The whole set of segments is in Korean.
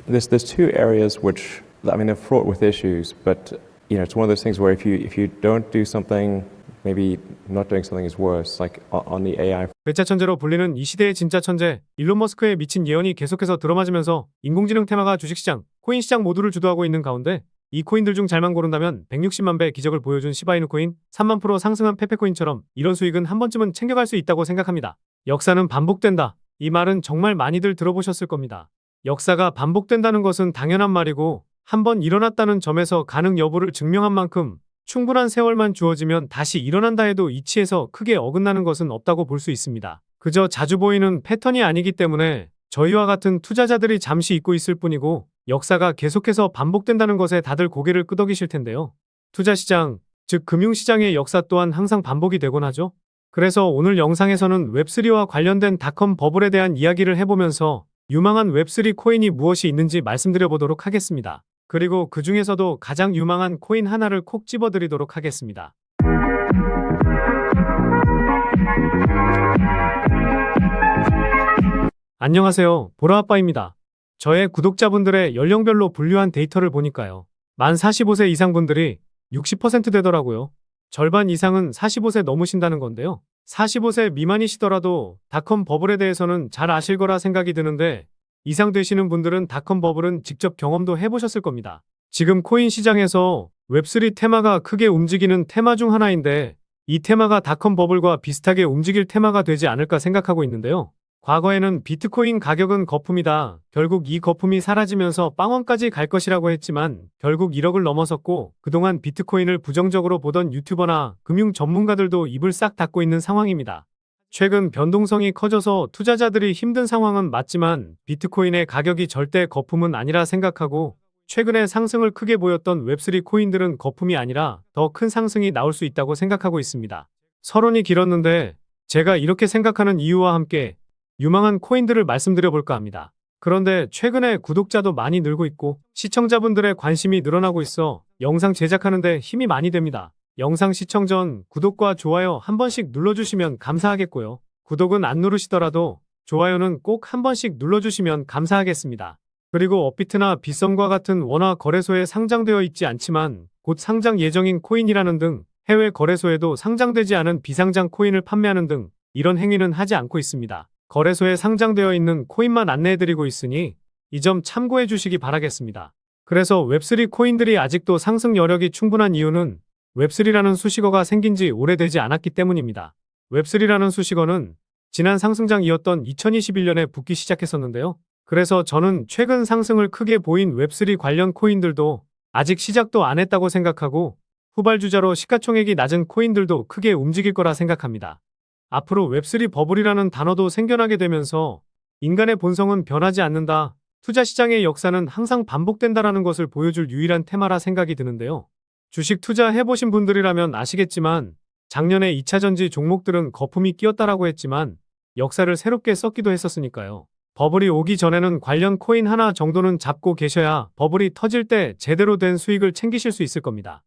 There's two areas which, I mean, they're fraught with issues, but it's one of those things where if you don't do something, maybe not doing something is worse. Like on the AI. 배차 천재로 불리는 이 시대의 진짜 천재 일론 머스크의 미친 예언이 계속해서 들어맞으면서 인공지능 테마가 주식시장, 코인 시장 모두를 주도하고 있는 가운데 이 코인들 중 잘만 고른다면 160만 배 기적을 보여준 시바이누 코인, 3만 프로 상승한 페페코인처럼 이런 수익은 한 번쯤은 챙겨갈 수 있다고 생각합니다. 역사는 반복된다. 이 말은 정말 많이들 들어보셨을 겁니다. 역사가 반복된다는 것은 당연한 말이고 한번 일어났다는 점에서 가능 여부를 증명한 만큼 충분한 세월만 주어지면 다시 일어난다 해도 이치에서 크게 어긋나는 것은 없다고 볼 수 있습니다. 그저 자주 보이는 패턴이 아니기 때문에 저희와 같은 투자자들이 잠시 잊고 있을 뿐이고 역사가 계속해서 반복된다는 것에 다들 고개를 끄덕이실 텐데요. 투자시장, 즉 금융시장의 역사 또한 항상 반복이 되곤 하죠. 그래서 오늘 영상에서는 웹3와 관련된 닷컴 버블에 대한 이야기를 해보면서 유망한 웹3 코인이 무엇이 있는지 말씀드려보도록 하겠습니다. 그리고 그 중에서도 가장 유망한 코인 하나를 콕 집어드리도록 하겠습니다. 안녕하세요, 보라아빠입니다. 저의 구독자분들의 연령별로 분류한 데이터를 보니까요. 만 45세 이상 분들이 60% 되더라고요. 절반 이상은 45세 넘으신다는 건데요. 45세 미만이시더라도 닷컴 버블에 대해서는 잘 아실 거라 생각이 드는데 이상 되시는 분들은 닷컴 버블은 직접 경험도 해보셨을 겁니다. 지금 코인 시장에서 웹3 테마가 크게 움직이는 테마 중 하나인데 이 테마가 닷컴 버블과 비슷하게 움직일 테마가 되지 않을까 생각하고 있는데요. 과거에는 비트코인 가격은 거품이다. 결국 이 거품이 사라지면서 빵원까지 갈 것이라고 했지만 결국 1억을 넘어섰고 그동안 비트코인을 부정적으로 보던 유튜버나 금융 전문가들도 입을 싹 닫고 있는 상황입니다. 최근 변동성이 커져서 투자자들이 힘든 상황은 맞지만 비트코인의 가격이 절대 거품은 아니라 생각하고 최근에 상승을 크게 보였던 웹3 코인들은 거품이 아니라 더 큰 상승이 나올 수 있다고 생각하고 있습니다. 서론이 길었는데 제가 이렇게 생각하는 이유와 함께 유망한 코인들을 말씀드려볼까 합니다. 그런데 최근에 구독자도 많이 늘고 있고 시청자분들의 관심이 늘어나고 있어 영상 제작하는데 힘이 많이 됩니다. 영상 시청 전 구독과 좋아요 한 번씩 눌러주시면 감사하겠고요. 구독은 안 누르시더라도 좋아요는 꼭 한 번씩 눌러주시면 감사하겠습니다. 그리고 업비트나 빗썸과 같은 원화 거래소에 상장되어 있지 않지만 곧 상장 예정인 코인이라는 등 해외 거래소에도 상장되지 않은 비상장 코인을 판매하는 등 이런 행위는 하지 않고 있습니다. 거래소에 상장되어 있는 코인만 안내해드리고 있으니 이 점 참고해 주시기 바라겠습니다. 그래서 웹3 코인들이 아직도 상승 여력이 충분한 이유는 웹3라는 수식어가 생긴 지 오래되지 않았기 때문입니다. 웹3라는 수식어는 지난 상승장이었던 2021년에 붙기 시작했었는데요. 그래서 저는 최근 상승을 크게 보인 웹3 관련 코인들도 아직 시작도 안 했다고 생각하고 후발주자로 시가총액이 낮은 코인들도 크게 움직일 거라 생각합니다. 앞으로 웹3 버블이라는 단어도 생겨나게 되면서 인간의 본성은 변하지 않는다. 투자시장의 역사는 항상 반복된다라는 것을 보여줄 유일한 테마라 생각이 드는데요. 주식 투자해보신 분들이라면 아시겠지만 작년에 2차전지 종목들은 거품이 끼었다라고 했지만 역사를 새롭게 썼기도 했었으니까요. 버블이 오기 전에는 관련 코인 하나 정도는 잡고 계셔야 버블이 터질 때 제대로 된 수익을 챙기실 수 있을 겁니다.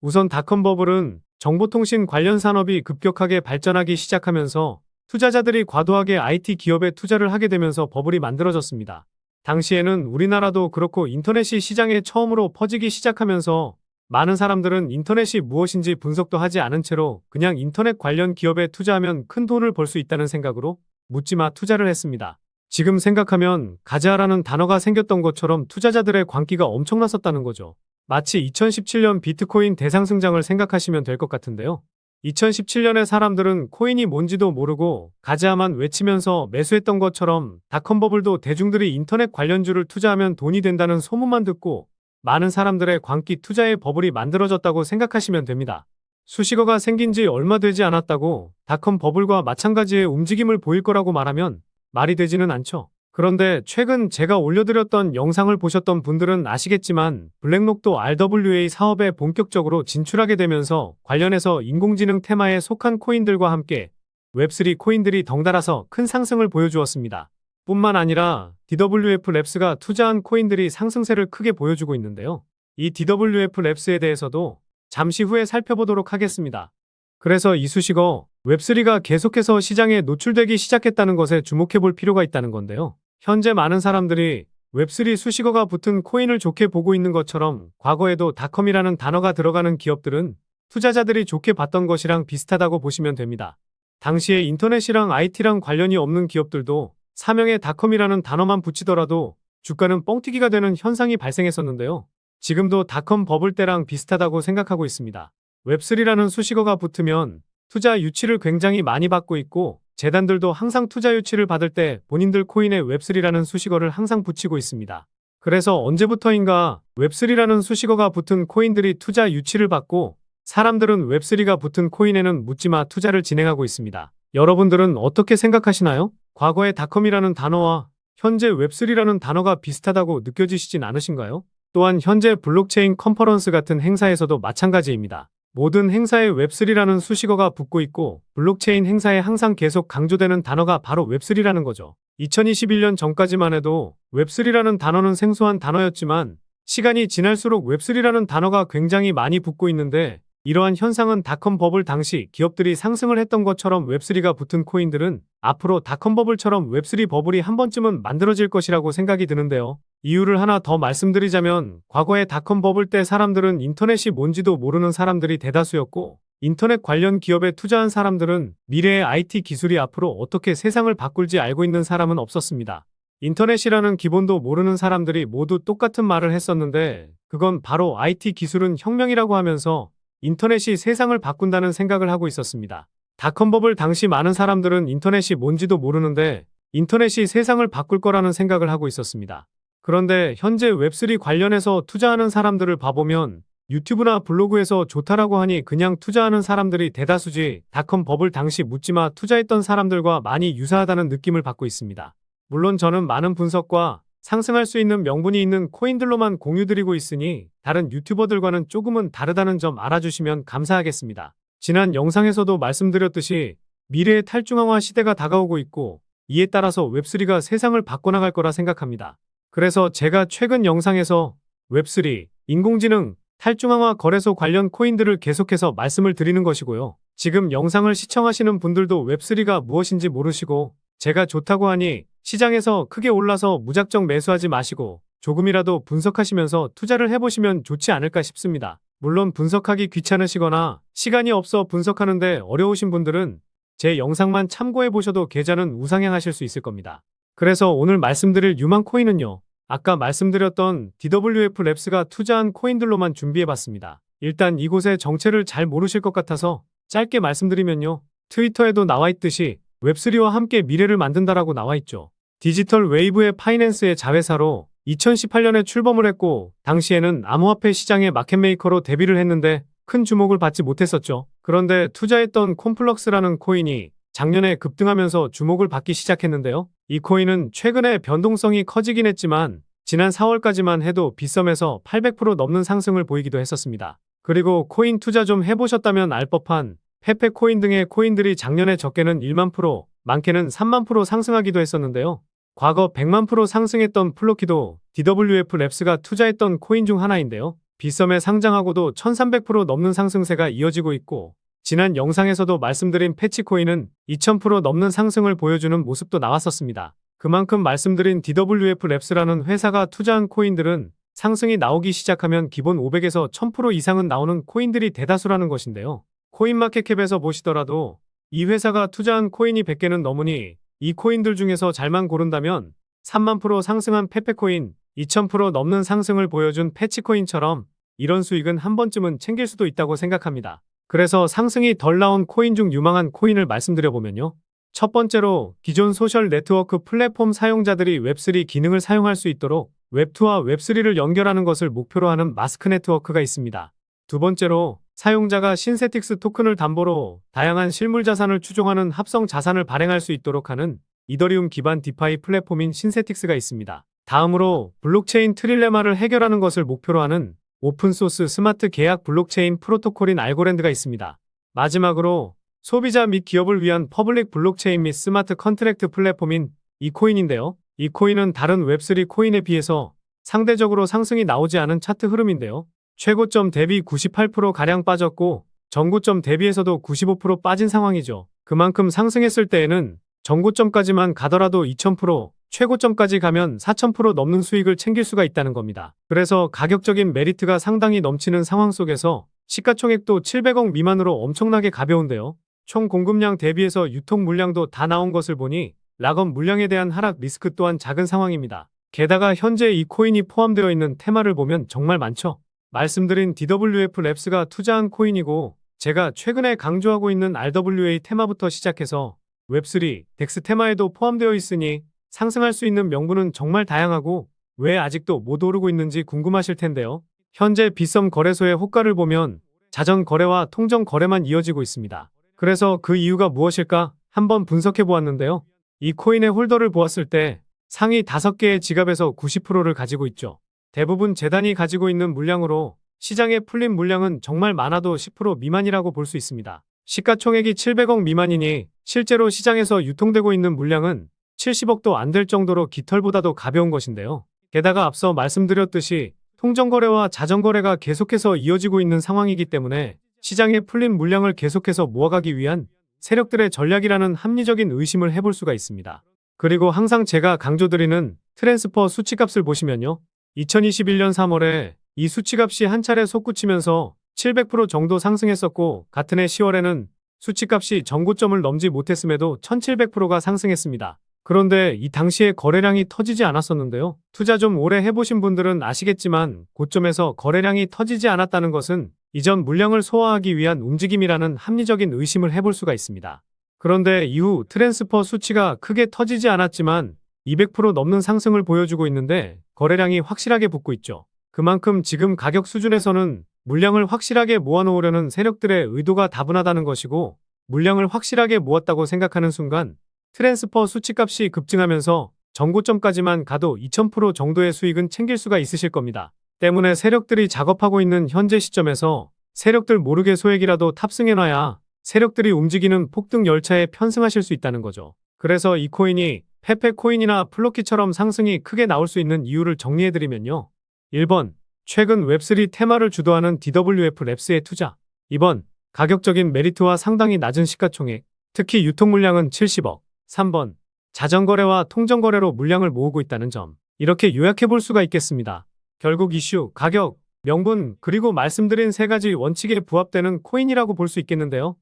우선 닷컴 버블은 정보통신 관련 산업이 급격하게 발전하기 시작하면서 투자자들이 과도하게 IT 기업에 투자를 하게 되면서 버블이 만들어졌습니다. 당시에는 우리나라도 그렇고 인터넷이 시장에 처음으로 퍼지기 시작하면서 많은 사람들은 인터넷이 무엇인지 분석도 하지 않은 채로 그냥 인터넷 관련 기업에 투자하면 큰 돈을 벌 수 있다는 생각으로 묻지마 투자를 했습니다. 지금 생각하면 가즈아라는 단어가 생겼던 것처럼 투자자들의 광기가 엄청났었다는 거죠. 마치 2017년 비트코인 대상승장을 생각하시면 될 것 같은데요. 2017년에 사람들은 코인이 뭔지도 모르고 가즈아만 외치면서 매수했던 것처럼 닷컴 버블도 대중들이 인터넷 관련주를 투자하면 돈이 된다는 소문만 듣고 많은 사람들의 광기 투자의 버블이 만들어졌다고 생각하시면 됩니다. 수식어가 생긴 지 얼마 되지 않았다고 닷컴 버블과 마찬가지의 움직임을 보일 거라고 말하면 말이 되지는 않죠. 그런데 최근 제가 올려드렸던 영상을 보셨던 분들은 아시겠지만 블랙록도 RWA 사업에 본격적으로 진출하게 되면서 관련해서 인공지능 테마에 속한 코인들과 함께 웹3 코인들이 덩달아서 큰 상승을 보여주었습니다. 뿐만 아니라 DWF 랩스가 투자한 코인들이 상승세를 크게 보여주고 있는데요. 이 DWF 랩스에 대해서도 잠시 후에 살펴보도록 하겠습니다. 그래서 이 수식어 웹3가 계속해서 시장에 노출되기 시작했다는 것에 주목해 볼 필요가 있다는 건데요. 현재 많은 사람들이 웹3 수식어가 붙은 코인을 좋게 보고 있는 것처럼 과거에도 닷컴이라는 단어가 들어가는 기업들은 투자자들이 좋게 봤던 것이랑 비슷하다고 보시면 됩니다. 당시에 인터넷이랑 IT랑 관련이 없는 기업들도 사명에 닷컴이라는 단어만 붙이더라도 주가는 뻥튀기가 되는 현상이 발생했었는데요. 지금도 닷컴 버블 때랑 비슷하다고 생각하고 있습니다. 웹3라는 수식어가 붙으면 투자 유치를 굉장히 많이 받고 있고 재단들도 항상 투자 유치를 받을 때 본인들 코인에 웹3라는 수식어를 항상 붙이고 있습니다. 그래서 언제부터인가 웹3라는 수식어가 붙은 코인들이 투자 유치를 받고 사람들은 웹3가 붙은 코인에는 묻지마 투자를 진행하고 있습니다. 여러분들은 어떻게 생각하시나요? 과거의 닷컴이라는 단어와 현재 웹3라는 단어가 비슷하다고 느껴지시진 않으신가요? 또한 현재 블록체인 컨퍼런스 같은 행사에서도 마찬가지입니다. 모든 행사에 웹3라는 수식어가 붙고 있고 블록체인 행사에 항상 계속 강조되는 단어가 바로 웹3라는 거죠. 2021년 전까지만 해도 웹3라는 단어는 생소한 단어였지만 시간이 지날수록 웹3라는 단어가 굉장히 많이 붙고 있는데 이러한 현상은 닷컴 버블 당시 기업들이 상승을 했던 것처럼 웹3가 붙은 코인들은 앞으로 닷컴 버블처럼 웹3 버블이 한 번쯤은 만들어질 것이라고 생각이 드는데요. 이유를 하나 더 말씀드리자면 과거의 닷컴 버블 때 사람들은 인터넷이 뭔지도 모르는 사람들이 대다수였고 인터넷 관련 기업에 투자한 사람들은 미래의 IT 기술이 앞으로 어떻게 세상을 바꿀지 알고 있는 사람은 없었습니다. 인터넷이라는 기본도 모르는 사람들이 모두 똑같은 말을 했었는데 그건 바로 IT 기술은 혁명이라고 하면서 인터넷이 세상을 바꾼다는 생각을 하고 있었습니다. 닷컴 버블 당시 많은 사람들은 인터넷이 뭔지도 모르는데 인터넷이 세상을 바꿀 거라는 생각을 하고 있었습니다. 그런데 현재 웹3 관련해서 투자하는 사람들을 봐보면 유튜브나 블로그에서 좋다라고 하니 그냥 투자하는 사람들이 대다수지 닷컴 버블 당시 묻지마 투자했던 사람들과 많이 유사하다는 느낌을 받고 있습니다. 물론 저는 많은 분석과 상승할 수 있는 명분이 있는 코인들로만 공유드리고 있으니 다른 유튜버들과는 조금은 다르다는 점 알아주시면 감사하겠습니다. 지난 영상에서도 말씀드렸듯이 미래의 탈중앙화 시대가 다가오고 있고 이에 따라서 웹3가 세상을 바꿔나갈 거라 생각합니다. 그래서 제가 최근 영상에서 웹3, 인공지능, 탈중앙화 거래소 관련 코인들을 계속해서 말씀을 드리는 것이고요. 지금 영상을 시청하시는 분들도 웹3가 무엇인지 모르시고 제가 좋다고 하니 시장에서 크게 올라서 무작정 매수하지 마시고 조금이라도 분석하시면서 투자를 해보시면 좋지 않을까 싶습니다. 물론 분석하기 귀찮으시거나 시간이 없어 분석하는데 어려우신 분들은 제 영상만 참고해보셔도 계좌는 우상향하실 수 있을 겁니다. 그래서 오늘 말씀드릴 유망 코인은요. 아까 말씀드렸던 DWF 랩스가 투자한 코인들로만 준비해봤습니다. 일단 이곳의 정체를 잘 모르실 것 같아서 짧게 말씀드리면요. 트위터에도 나와있듯이 웹3와 함께 미래를 만든다라고 나와있죠. 디지털 웨이브의 파이낸스의 자회사로 2018년에 출범을 했고 당시에는 암호화폐 시장의 마켓메이커로 데뷔를 했는데 큰 주목을 받지 못했었죠. 그런데 투자했던 콤플럭스라는 코인이 작년에 급등하면서 주목을 받기 시작했는데요. 이 코인은 최근에 변동성이 커지긴 했지만 지난 4월까지만 해도 빗썸에서 800% 넘는 상승을 보이기도 했었습니다. 그리고 코인 투자 좀 해보셨다면 알 법한 페페 코인 등의 코인들이 작년에 적게는 1만 프로, 많게는 3만 프로 상승하기도 했었는데요. 과거 100만 프로 상승했던 플로키도 DWF 랩스가 투자했던 코인 중 하나인데요. 빗썸에 상장하고도 1300% 넘는 상승세가 이어지고 있고 지난 영상에서도 말씀드린 패치코인은 2000% 넘는 상승을 보여주는 모습도 나왔었습니다. 그만큼 말씀드린 DWF 랩스라는 회사가 투자한 코인들은 상승이 나오기 시작하면 기본 500에서 1000% 이상은 나오는 코인들이 대다수라는 것인데요. 코인마켓캡에서 보시더라도 이 회사가 투자한 코인이 100개는 넘으니 이 코인들 중에서 잘만 고른다면 3만 프로 상승한 페페코인, 2000% 넘는 상승을 보여준 패치코인처럼 이런 수익은 한 번쯤은 챙길 수도 있다고 생각합니다. 그래서 상승이 덜 나온 코인 중 유망한 코인을 말씀드려보면요. 첫 번째로 기존 소셜 네트워크 플랫폼 사용자들이 웹3 기능을 사용할 수 있도록 웹2와 웹3를 연결하는 것을 목표로 하는 마스크 네트워크가 있습니다. 두 번째로 사용자가 신세틱스 토큰을 담보로 다양한 실물 자산을 추종하는 합성 자산을 발행할 수 있도록 하는 이더리움 기반 디파이 플랫폼인 신세틱스가 있습니다. 다음으로 블록체인 트릴레마를 해결하는 것을 목표로 하는 오픈소스 스마트 계약 블록체인 프로토콜인 알고랜드가 있습니다. 마지막으로 소비자 및 기업을 위한 퍼블릭 블록체인 및 스마트 컨트랙트 플랫폼인 이코인인데요. 이 코인은 다른 웹3 코인에 비해서 상대적으로 상승이 나오지 않은 차트 흐름인데요. 최고점 대비 98%가량 빠졌고 전고점 대비해서도 95% 빠진 상황이죠. 그만큼 상승했을 때에는 전고점까지만 가더라도 2000%, 최고점까지 가면 4,000% 넘는 수익을 챙길 수가 있다는 겁니다. 그래서 가격적인 메리트가 상당히 넘치는 상황 속에서 시가총액도 700억 미만으로 엄청나게 가벼운데요. 총 공급량 대비해서 유통 물량도 다 나온 것을 보니 락업 물량에 대한 하락 리스크 또한 작은 상황입니다. 게다가 현재 이 코인이 포함되어 있는 테마를 보면 정말 많죠. 말씀드린 DWF 랩스가 투자한 코인이고 제가 최근에 강조하고 있는 RWA 테마부터 시작해서 웹3, 덱스 테마에도 포함되어 있으니 상승할 수 있는 명분은 정말 다양하고 왜 아직도 못 오르고 있는지 궁금하실 텐데요. 현재 빗썸 거래소의 호가를 보면 자전 거래와 통정 거래만 이어지고 있습니다. 그래서 그 이유가 무엇일까 한번 분석해 보았는데요. 이 코인의 홀더를 보았을 때 상위 5개의 지갑에서 90%를 가지고 있죠. 대부분 재단이 가지고 있는 물량으로 시장에 풀린 물량은 정말 많아도 10% 미만이라고 볼 수 있습니다. 시가총액이 700억 미만이니 실제로 시장에서 유통되고 있는 물량은 70억도 안 될 정도로 깃털보다도 가벼운 것인데요. 게다가 앞서 말씀드렸듯이 통정거래와 자전거래가 계속해서 이어지고 있는 상황이기 때문에 시장에 풀린 물량을 계속해서 모아가기 위한 세력들의 전략이라는 합리적인 의심을 해볼 수가 있습니다. 그리고 항상 제가 강조드리는 트랜스퍼 수치값을 보시면요. 2021년 3월에 이 수치값이 한 차례 솟구치면서 700% 정도 상승했었고 같은 해 10월에는 수치값이 전고점을 넘지 못했음에도 1700%가 상승했습니다. 그런데 이 당시에 거래량이 터지지 않았었는데요. 투자 좀 오래 해보신 분들은 아시겠지만 고점에서 거래량이 터지지 않았다는 것은 이전 물량을 소화하기 위한 움직임이라는 합리적인 의심을 해볼 수가 있습니다. 그런데 이후 트랜스퍼 수치가 크게 터지지 않았지만 200% 넘는 상승을 보여주고 있는데 거래량이 확실하게 붙고 있죠. 그만큼 지금 가격 수준에서는 물량을 확실하게 모아놓으려는 세력들의 의도가 다분하다는 것이고 물량을 확실하게 모았다고 생각하는 순간 트랜스퍼 수치값이 급증하면서 전고점까지만 가도 2000% 정도의 수익은 챙길 수가 있으실 겁니다. 때문에 세력들이 작업하고 있는 현재 시점에서 세력들 모르게 소액이라도 탑승해놔야 세력들이 움직이는 폭등 열차에 편승하실 수 있다는 거죠. 그래서 이 코인이 페페코인이나 플로키처럼 상승이 크게 나올 수 있는 이유를 정리해드리면요. 1번, 최근 웹3 테마를 주도하는 DWF 랩스의 투자. 2번, 가격적인 메리트와 상당히 낮은 시가총액, 특히 유통 물량은 70억. 3번, 자전거래와 통정거래로 물량을 모으고 있다는 점. 이렇게 요약해 볼 수가 있겠습니다. 결국 이슈, 가격, 명분, 그리고 말씀드린 3가지 원칙에 부합되는 코인이라고 볼 수 있겠는데요.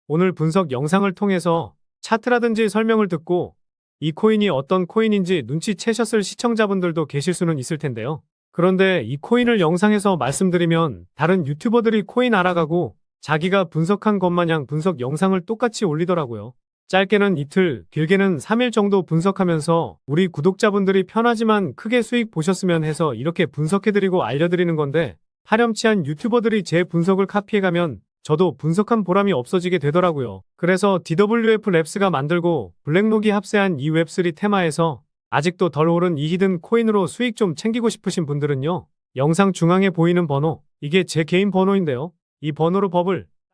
오늘 분석 영상을 통해서 차트라든지 설명을 듣고 이 코인이 어떤 코인인지 눈치채셨을 시청자분들도 계실 수는 있을 텐데요. 그런데 이 코인을 영상에서 말씀드리면 다른 유튜버들이 코인 알아가고 자기가 분석한 것 마냥 분석 영상을 똑같이 올리더라고요. 짧게는 이틀, 길게는 3일 정도 분석하면서 우리 구독자분들이 편하지만 크게 수익 보셨으면 해서 이렇게 분석해드리고 알려드리는 건데 파렴치한 유튜버들이 제 분석을 카피해가면 저도 분석한 보람이 없어지게 되더라고요. 그래서 DWF 랩스가 만들고 블랙록이 합세한 이 웹3 테마에서 아직도 덜 오른 이 히든 코인으로 수익 좀 챙기고 싶으신 분들은요. 영상 중앙에 보이는 번호, 이게 제 개인 번호인데요. 이 번호로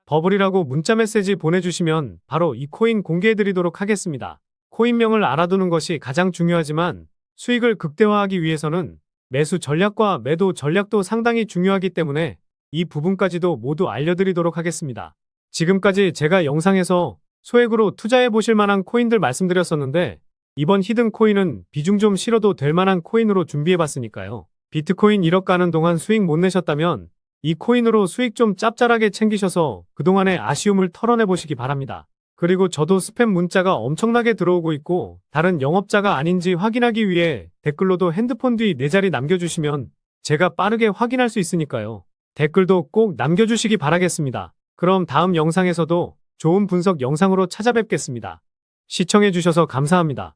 버블이라고 문자 메시지 보내주시면 바로 이 코인 공개해드리도록 하겠습니다. 코인명을 알아두는 것이 가장 중요하지만 수익을 극대화하기 위해서는 매수 전략과 매도 전략도 상당히 중요하기 때문에 이 부분까지도 모두 알려드리도록 하겠습니다. 지금까지 제가 영상에서 소액으로 투자해 보실 만한 코인들 말씀드렸었는데 이번 히든 코인은 비중 좀 실어도 될 만한 코인으로 준비해 봤으니까요. 비트코인 1억 가는 동안 수익 못 내셨다면 이 코인으로 수익 좀 짭짤하게 챙기셔서 그동안의 아쉬움을 털어내 보시기 바랍니다. 그리고 저도 스팸 문자가 엄청나게 들어오고 있고 다른 영업자가 아닌지 확인하기 위해 댓글로도 핸드폰 뒤 4자리 남겨주시면 제가 빠르게 확인할 수 있으니까요. 댓글도 꼭 남겨주시기 바라겠습니다. 그럼 다음 영상에서도 좋은 분석 영상으로 찾아뵙겠습니다. 시청해주셔서 감사합니다.